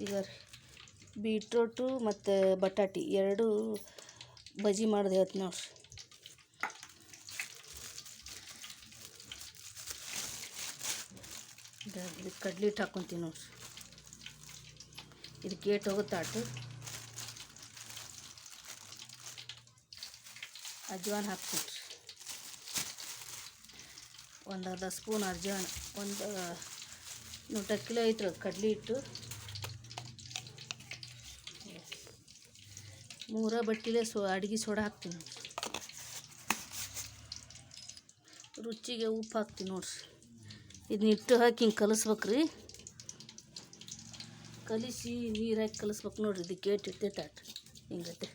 ಈಗ ಬೀಟ್ರೋಟು ಮತ್ತು ಬಟಾಟಿ ಎರಡು ಬಜಿ ಮಾಡೋದು ಹೇಳ್ತೀನಿ ನೋಡ್ರಿ. ಇದಕ್ಕೆ ಕಡ್ಲಿ ಹಿಟ್ಟು ಹಾಕ್ಕೊತೀವಿ ನೋಡ್ರಿ. ಇದಕ್ಕೆ ಏಟು ಹೋಗುತ್ತಾಟು ಅಜ್ವಾನ ಹಾಕ್ತೀನಿ ರೀ. ಒಂದು ಅರ್ಧ ಸ್ಪೂನ್ ಅಜ್ವಾನ, ಒಂದು 100 ಕಿಲೋ ಐತ್ರಿ ಕಡ್ಲಿ ಹಿಟ್ಟು. 3 ಬಟ್ಟಿಲೆ ಅಡುಗೆ ಸೋಡಾ ಹಾಕ್ತೀನಿ. ರುಚಿಗೆ ಉಪ್ಪು ಹಾಕ್ತೀನಿ ನೋಡ್ರಿ. ಇದನ್ನ ಹಿಟ್ಟು ಹಾಕಿ ಹಿಂಗೆ ಕಲಿಸ್ಬೇಕ್ರಿ. ಕಲಿಸಿ ನೀರು ಹಾಕಿ ಕಲಿಸ್ಬೇಕು ನೋಡ್ರಿ. ಇದಕ್ಕೆ ಏಟು ಇರ್ತೈತೆ ಅಟ್ ಹಿಂಗತ್ತೆ.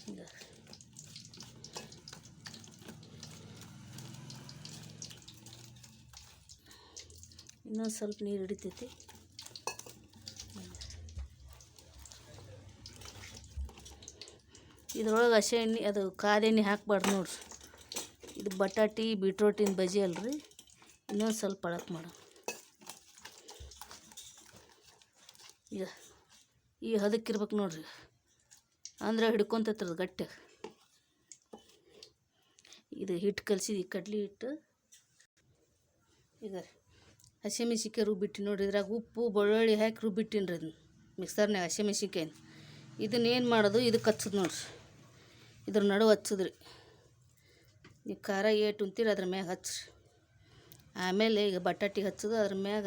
ಹಿಂಗೆ ಇನ್ನೊಂದು ಸ್ವಲ್ಪ ನೀರು ಹಿಡಿತೈತಿ. ಇದ್ರೊಳಗೆ ಹಸೆ ಎಣ್ಣೆ ಅದು ಕಾದ ಎಣ್ಣೆ ಹಾಕ್ಬಾರ್ದು ನೋಡ್ರಿ. ಇದು ಬಟಾಟಿ ಬೀಟ್ರೋಟಿನ ಬಜಿ ಅಲ್ರಿ. ಇನ್ನೊಂದು ಸ್ವಲ್ಪ ಅಳಕ್ಕೆ ಮಾಡೋಣ. ಈಗ ಈ ಹದಕ್ಕಿರ್ಬೇಕು ನೋಡ್ರಿ, ಅಂದ್ರೆ ಹಿಡ್ಕೊತೈತ್ರದ ಗಟ್ಟಿ. ಇದು ಹಿಟ್ಟು ಕಲಸಿದ ಕಡ್ಲಿ ಹಿಟ್ಟು. ಈಗ ಹಸಿಮೆಣ್ಸಿನ್ಕಾಯಿ ರುಬ್ಬಿಟ್ಟು ನೋಡಿರಿ. ಇದ್ರಾಗ ಉಪ್ಪು ಬೆಳ್ಳುಳ್ಳಿ ಹಾಕಿ ರುಬ್ಬಿಟ್ಟಿನಿ ರೀ ಅದನ್ನ ಮಿಕ್ಸರ್ನಾಗ ಹಸಿಮೆಣ್ಸಿನ್ಕಾಯಿನ. ಇದನ್ನೇನು ಮಾಡೋದು, ಇದಕ್ಕೆ ಹಚ್ಚೋದು ನೋಡ್ರಿ. ಇದ್ರ ನಡುವೆ ಹಚ್ಚೋದ್ರಿ. ನೀವು ಖಾರ ಏಟು ಉಂತೀರಿ ಅದ್ರ ಮ್ಯಾಗ ಹಚ್ಚ್ರಿ. ಆಮೇಲೆ ಈಗ ಬಟಾಟಿ ಹಚ್ಚೋದು, ಅದ್ರ ಮ್ಯಾಗ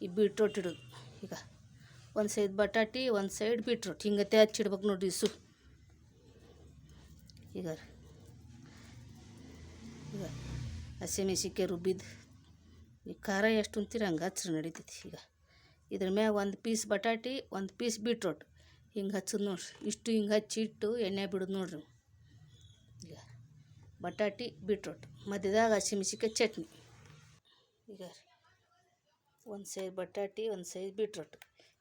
ಈ ಬೀಟ್ರೋಟ್ ಇಡೋದು. ಈಗ ಒಂದು ಸೈಡ್ ಬಟಾಟಿ, ಒಂದು ಸೈಡ್ ಬೀಟ್ರೋಟ್ ಹಿಂಗತ್ತೆ ಹಚ್ಚಿಡ್ಬೇಕು ನೋಡ್ರಿ. ಈಗ ಈಗ ಹಸಿಮೆಣ್ಸಿನ್ಕಾಯಿ ರುಬ್ಬಿದ್ದು. ಈ ಖಾರ ಎಷ್ಟು ಉಂತೀರಿ ಹಂಗೆ ಹಚ್ಚ್ರಿ ನಡಿತೈತಿ. ಈಗ ಇದ್ರ ಮ್ಯಾಗ ಒಂದು ಪೀಸ್ ಬಟಾಟಿ, ಒಂದು ಪೀಸ್ ಬೀಟ್ರೋಟ್ ಹಿಂಗೆ ಹಚ್ಚೋದು ನೋಡ್ರಿ. ಇಷ್ಟು ಹಿಂಗೆ ಹಚ್ಚಿಟ್ಟು ಎಣ್ಣೆ ಬಿಡೋದು ನೋಡ್ರಿ. ಈಗ ಬಟಾಟಿ ಬೀಟ್ರೋಟ್ ಮಧ್ಯದಾಗ ಹಸಿಮೆಣ್ಸಿನ್ಕಾಯಿ ಚಟ್ನಿ. ಈಗ ಒಂದು ಸೈಡ್ ಬಟಾಟಿ, ಒಂದು ಸೈಡ್ ಬೀಟ್ರೋಟ್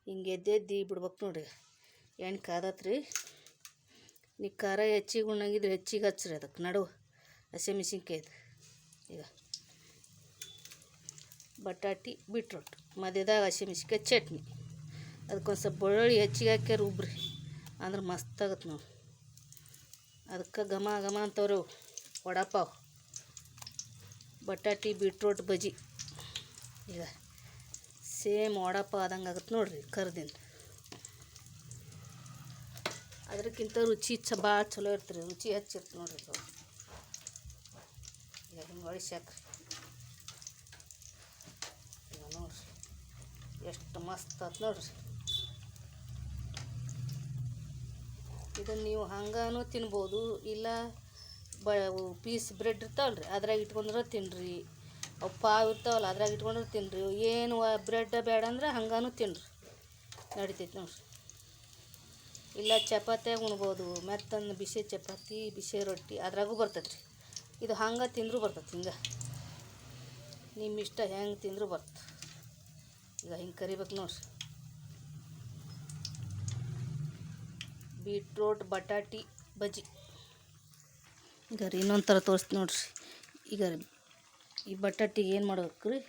ಹಿಂಗೆ ಎದ್ದೆದ್ದು ಬಿಡ್ಬೇಕು ನೋಡ್ರಿ. ಎಣ್ಣೆ ಕಾದತ್ರಿ. ನೀವು ಖಾರ ಹೆಚ್ಚಿಗೆ ಉಣ್ಣಂಗಿದ್ರೆ ಹೆಚ್ಚಿಗೆ ಹಚ್ಚ್ರಿ ಅದಕ್ಕೆ ನಡುವೆ ಹಸಿಮೆಣ್ಸಿನ್ಕಾಯ್ದು. ಈಗ ಬಟಾಟಿ ಬೀಟ್ರೋಟ್ ಮಧ್ಯದಾಗ ಹಸಿಮೆಣ್ಸಿನ್ಕಾಯಿ ಚಟ್ನಿ. ಅದಕ್ಕೊಂದು ಸ್ವಲ್ಪ ಬೆಳ್ಳುಳ್ಳಿ ಹೆಚ್ಚಿಗೆ ಹಾಕ್ಯಾರ ರುಬ್ರಿ, ಅಂದ್ರೆ ಮಸ್ತಾಗತ್ತೆ ನೋಡಿ. ಅದಕ್ಕೆ ಘಮ ಘಮ ಅಂತವ್ರಿ ವಡಾಪಾವ್ ಬಟಾಟಿ ಬೀಟ್ರೋಟ್ ಬಜಿ. ಈಗ ಸೇಮ್ ವಡಾಪಾವ್ ಆದಂಗೆ ಆಗುತ್ತೆ ನೋಡ್ರಿ ಕರ್ದಿಂದ. ಅದಕ್ಕಿಂತ ರುಚಿ ಭಾಳ ಚಲೋ ಇರ್ತೀರಿ. ರುಚಿ ಹೆಚ್ಚಿರ್ತು ನೋಡ್ರಿ. ಈಗ ಹಿಂಗೆ ಒಳಿಸ್ಯಾಕ್ರಿ. ಈಗ ನೋಡ್ರಿ ಎಷ್ಟು ಮಸ್ತ್ ಆಯ್ತು ನೋಡ್ರಿ. ಇದನ್ನು ನೀವು ಹಂಗಾನು ತಿನ್ಬೋದು, ಇಲ್ಲ ಪೀಸ್ ಬ್ರೆಡ್ ಇರ್ತಾವಲ್ರಿ ಅದ್ರಾಗ ಇಟ್ಕೊಂಡ್ರೆ ತಿನ್ನಿರಿ. ಅವು ಪಾವು ಇರ್ತಾವಲ್ಲ ಅದ್ರಾಗ ಇಟ್ಕೊಂಡ್ರೆ ತಿನ್ನಿರಿ. ಏನು ಬ್ರೆಡ್ ಬೇಡ ಅಂದ್ರೆ ಹಂಗಾನು ತಿನ್ನಿರಿ, ನಡಿತೈತೆ ನೋಡ್ರಿ. ಇಲ್ಲ ಚಪಾತಿಯಾಗ ಉಣ್ಬೋದು. ಮೆತ್ತಂದು ಬಿಸಿ ಚಪಾತಿ, ಬಿಸಿ ರೊಟ್ಟಿ ಅದ್ರಾಗೂ ಬರ್ತೈತೆ ರೀ. ಇದು ಹಂಗೆ ತಿಂದರೂ ಬರ್ತೈತೆ. ಹಿಂಗೆ ನಿಮ್ಮ ಇಷ್ಟ ಹೆಂಗೆ ತಿಂದರೂ ಬರ್ತದೆ. ಈಗ ಹಿಂಗೆ ಕರಿಬೇಕು ನೋಡ್ರಿ. ಬೀಟ್ರೋಟ್ ಬಟಾಟಿ ಬಜ್ಜಿ. ಈಗ ರೀ ಇನ್ನೊಂದು ಥರ ತೋರಿಸ್ತೀನಿ ನೋಡ್ರಿ. ಈಗ ಈ ಬಟಾಟಿಗೆ ಏನು ಮಾಡ್ಬೇಕು ರೀ,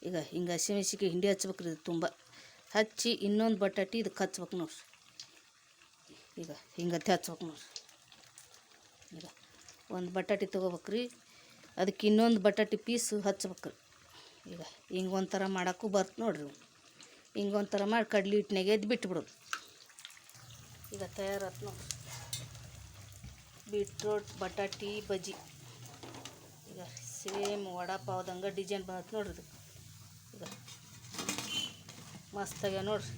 ಈಗ ಹಿಂಗೆ ಹಸಿಮೆಣ್ಸಿನ್ಕಾಯಿ ಹಿಂಡಿ ಹಚ್ಬೇಕು ರೀ. ಇದು ತುಂಬ ಹಚ್ಚಿ ಇನ್ನೊಂದು ಬಟಾಟಿ ಇದಕ್ಕೆ ಹಚ್ಬೇಕು ನೋಡ್ರಿ. ಈಗ ಹಿಂಗತ್ತೆ ಹಚ್ಬೇಕು ನೋಡ್ರಿ. ಈಗ ಒಂದು ಬಟಾಟಿ ತೊಗೋಬೇಕು ರೀ, ಅದಕ್ಕೆ ಇನ್ನೊಂದು ಬಟಾಟಿ ಪೀಸು ಹಚ್ಬೇಕು ರೀ. ಈಗ ಹಿಂಗೆ ಒಂಥರ ಮಾಡೋಕ್ಕೂ ಬರ್ತು ನೋಡ್ರಿ. ಹಿಂಗೆ ಒಂಥರ ಮಾಡಿ ಕಡ್ಲಿ ಹಿಟ್ಟಿನಾಗೆ ಎದ್ದು ಬಿಟ್ಬಿಡೋದು. ಈಗ ತಯಾರಾತು ನೋಡ್ರಿ ಬೀಟ್ರೋಟ್ ಬಟಾಟಿ ಬಜ್ಜಿ. ಈಗ ಸೇಮ್ ವಡಾಪಾವ್ದಂಗೆ ಡಿಸೈನ್ ಬಂದೈತೆ ನೋಡ್ರಿ ಇದು. ಈಗ ಮಸ್ತಾಗ್ಯಾವ ನೋಡ್ರಿ.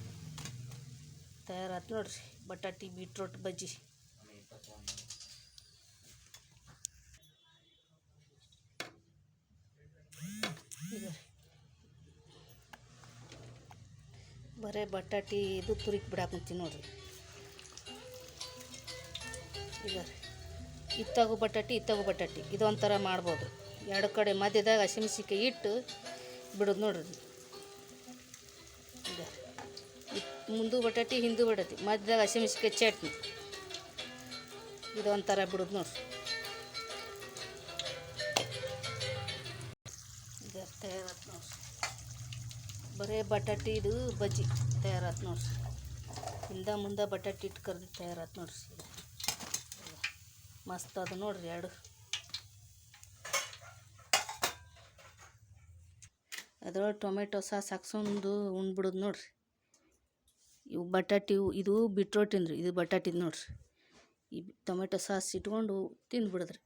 ತಯಾರಾತು ನೋಡ್ರಿ ಬಟಾಟಿ ಬೀಟ್ರೋಟ್ ಬಜ್ಜಿ. ಈಗ ಬರೀ ಬಟಾಟಿ ಇದು ತುರಿಕ್ ಬಿಡಾಕಂತೀನಿ ನೋಡ್ರಿ. ಈಗ ಇತ್ತಾಗೂ ಬಟಾಟಿ ಇತ್ತಾಗೂ ಬಟಾಟಿ ಇದೊಂಥರ ಮಾಡ್ಬೋದು. ಎರಡು ಕಡೆ ಮಧ್ಯದಾಗ ಹಸಿಮೆಣ್ಸಿನ್ಕಾಯಿ ಇಟ್ಟು ಬಿಡೋದು ನೋಡ್ರಿ. ಈಗ ಮುಂದು ಬಟಾಟಿ ಹಿಂದು ಬಟಾಟಿ ಮಧ್ಯದಾಗ ಹಸಿಮೆಣ್ಸಿನ್ಕಾಯಿ ಚಟ್ನಿ ಇದೊಂಥರ ಬಿಡೋದು ನೋಡ್ರಿ. ಈಗ ತಯಾರಾತು ನೋಡ್ರಿ ಬರೀ ಬಟಾಟಿ ಇದು ಬಜ್ಜಿ ತಯಾರಾತು ನೋಡ್ರಿ. ಹಿಂದೆ ಮುಂದೆ ಬಟಾಟಿ ಇಟ್ಟು ಕರ್ದು ತಯಾರಾತು ನೋಡ್ರಿ. ಮಸ್ತ್ ಅದು ನೋಡ್ರಿ ಎರಡು. ಅದ್ರೊಳಗೆ ಟೊಮೆಟೊ ಸಾಸ್ ಹಾಕ್ಸೊಂದು ಉಣ್ಬಿಡೋದು ನೋಡ್ರಿ. ಇವು ಬಟಾಟಿ ಇದು ಬೀಟ್ರೋಟಿನ ರೀ, ಇದು ಬಟಾಟಿದು ನೋಡ್ರಿ. ಈ ಟೊಮೆಟೊ ಸಾಸ್ ಇಟ್ಕೊಂಡು ತಿಂದ್ಬಿಡೋದ್ರಿ.